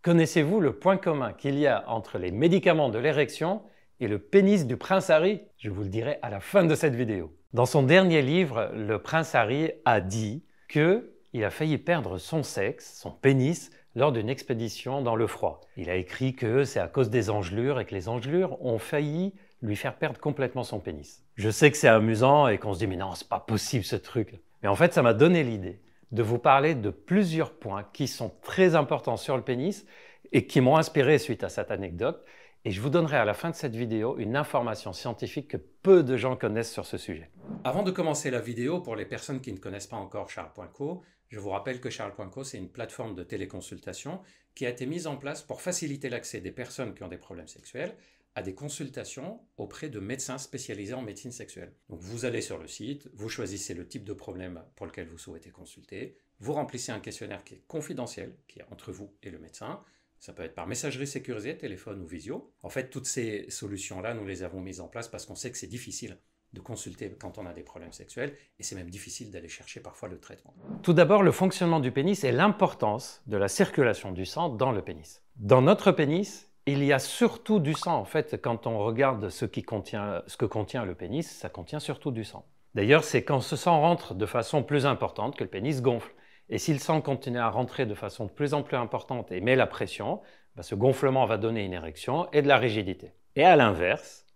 Connaissez-vous le point commun qu'il y a entre les médicaments de l'érection et le pénis du prince Harry? Je vous le dirai à la fin de cette vidéo. Dans son dernier livre, le prince Harry a dit qu'il a failli perdre son sexe, son pénis, lors d'une expédition dans le froid. Il a écrit que c'est à cause des engelures et que les engelures ont failli lui faire perdre complètement son pénis. Je sais que c'est amusant et qu'on se dit « mais non, c'est pas possible ce truc ». Mais en fait, ça m'a donné l'idée de vous parler de plusieurs points qui sont très importants sur le pénis et qui m'ont inspiré suite à cette anecdote. Et je vous donnerai à la fin de cette vidéo une information scientifique que peu de gens connaissent sur ce sujet. Avant de commencer la vidéo, pour les personnes qui ne connaissent pas encore Charles.co, je vous rappelle que Charles.co, c'est une plateforme de téléconsultation qui a été mise en place pour faciliter l'accès des personnes qui ont des problèmes sexuels à des consultations auprès de médecins spécialisés en médecine sexuelle. Donc vous allez sur le site, vous choisissez le type de problème pour lequel vous souhaitez consulter, vous remplissez un questionnaire qui est confidentiel, qui est entre vous et le médecin. Ça peut être par messagerie sécurisée, téléphone ou visio. En fait, toutes ces solutions-là, nous les avons mises en place parce qu'on sait que c'est difficile de consulter quand on a des problèmes sexuels et c'est même difficile d'aller chercher parfois le traitement. Tout d'abord, le fonctionnement du pénis et l'importance de la circulation du sang dans le pénis. Dans notre pénis, il y a surtout du sang. En fait, quand on regarde ce que contient le pénis, ça contient surtout du sang. D'ailleurs, c'est quand ce sang rentre de façon plus importante que le pénis gonfle. Et si le sang continue à rentrer de façon de plus en plus importante et met la pression, ce gonflement va donner une érection et de la rigidité. Et à l'inverse,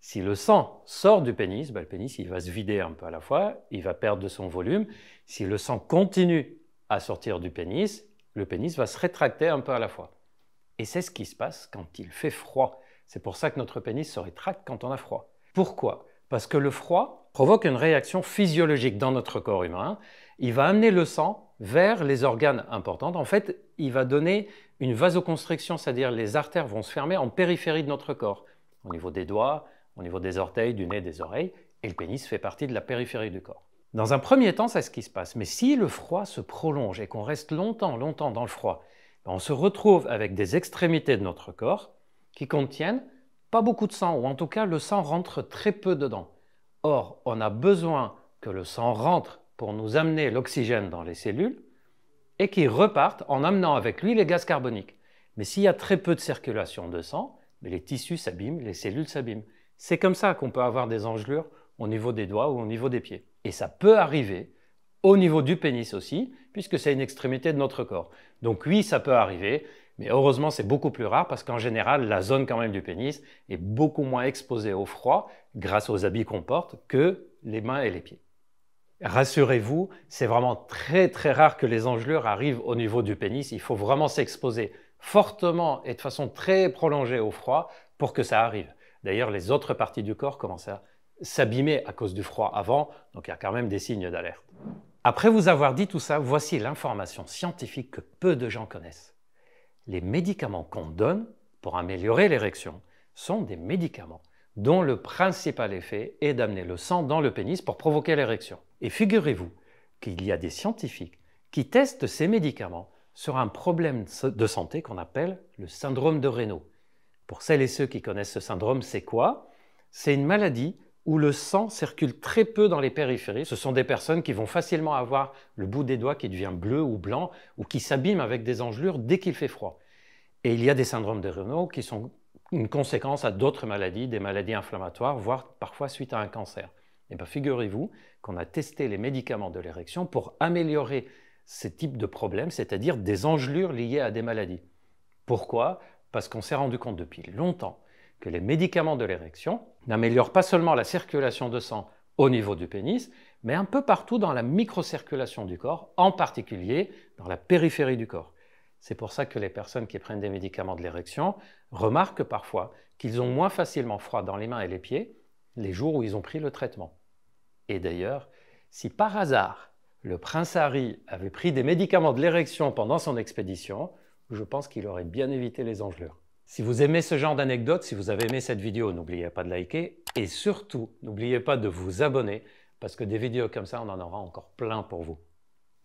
si le sang sort du pénis, le pénis il va se vider un peu à la fois, il va perdre de son volume. Si le sang continue à sortir du pénis, le pénis va se rétracter un peu à la fois. Et c'est ce qui se passe quand il fait froid. C'est pour ça que notre pénis se rétracte quand on a froid. Pourquoi? Parce que le froid provoque une réaction physiologique dans notre corps humain. Il va amener le sang vers les organes importants. En fait, il va donner une vasoconstriction, c'est-à-dire les artères vont se fermer en périphérie de notre corps, au niveau des doigts, au niveau des orteils, du nez, des oreilles, et le pénis fait partie de la périphérie du corps. Dans un premier temps, c'est ce qui se passe. Mais si le froid se prolonge et qu'on reste longtemps dans le froid, on se retrouve avec des extrémités de notre corps qui contiennent pas beaucoup de sang, ou en tout cas le sang rentre très peu dedans. Or, on a besoin que le sang rentre pour nous amener l'oxygène dans les cellules et qu'il reparte en amenant avec lui les gaz carboniques. Mais s'il y a très peu de circulation de sang, les tissus s'abîment, les cellules s'abîment. C'est comme ça qu'on peut avoir des engelures au niveau des doigts ou au niveau des pieds. Et ça peut arriver au niveau du pénis aussi, puisque c'est une extrémité de notre corps. Donc oui, ça peut arriver, mais heureusement c'est beaucoup plus rare parce qu'en général, la zone quand même du pénis est beaucoup moins exposée au froid grâce aux habits qu'on porte que les mains et les pieds. Rassurez-vous, c'est vraiment très rare que les engelures arrivent au niveau du pénis. Il faut vraiment s'exposer fortement et de façon très prolongée au froid pour que ça arrive. D'ailleurs, les autres parties du corps commencent à s'abîmer à cause du froid avant, donc il y a quand même des signes d'alerte. Après vous avoir dit tout ça, voici l'information scientifique que peu de gens connaissent. Les médicaments qu'on donne pour améliorer l'érection sont des médicaments dont le principal effet est d'amener le sang dans le pénis pour provoquer l'érection. Et figurez-vous qu'il y a des scientifiques qui testent ces médicaments sur un problème de santé qu'on appelle le syndrome de Raynaud. Pour celles et ceux qui connaissent ce syndrome, c'est quoi? C'est une maladie où le sang circule très peu dans les périphéries. Ce sont des personnes qui vont facilement avoir le bout des doigts qui devient bleu ou blanc ou qui s'abîment avec des engelures dès qu'il fait froid. Et il y a des syndromes de Raynaud qui sont une conséquence à d'autres maladies, des maladies inflammatoires, voire parfois suite à un cancer. Et bien figurez-vous qu'on a testé les médicaments de l'érection pour améliorer ces types de problèmes, c'est-à-dire des engelures liées à des maladies. Pourquoi? Parce qu'on s'est rendu compte depuis longtemps que les médicaments de l'érection n'améliorent pas seulement la circulation de sang au niveau du pénis, mais un peu partout dans la microcirculation du corps, en particulier dans la périphérie du corps. C'est pour ça que les personnes qui prennent des médicaments de l'érection remarquent parfois qu'ils ont moins facilement froid dans les mains et les pieds les jours où ils ont pris le traitement. Et d'ailleurs, si par hasard le prince Harry avait pris des médicaments de l'érection pendant son expédition, je pense qu'il aurait bien évité les engelures. Si vous aimez ce genre d'anecdotes, si vous avez aimé cette vidéo, n'oubliez pas de liker et surtout, n'oubliez pas de vous abonner parce que des vidéos comme ça, on en aura encore plein pour vous.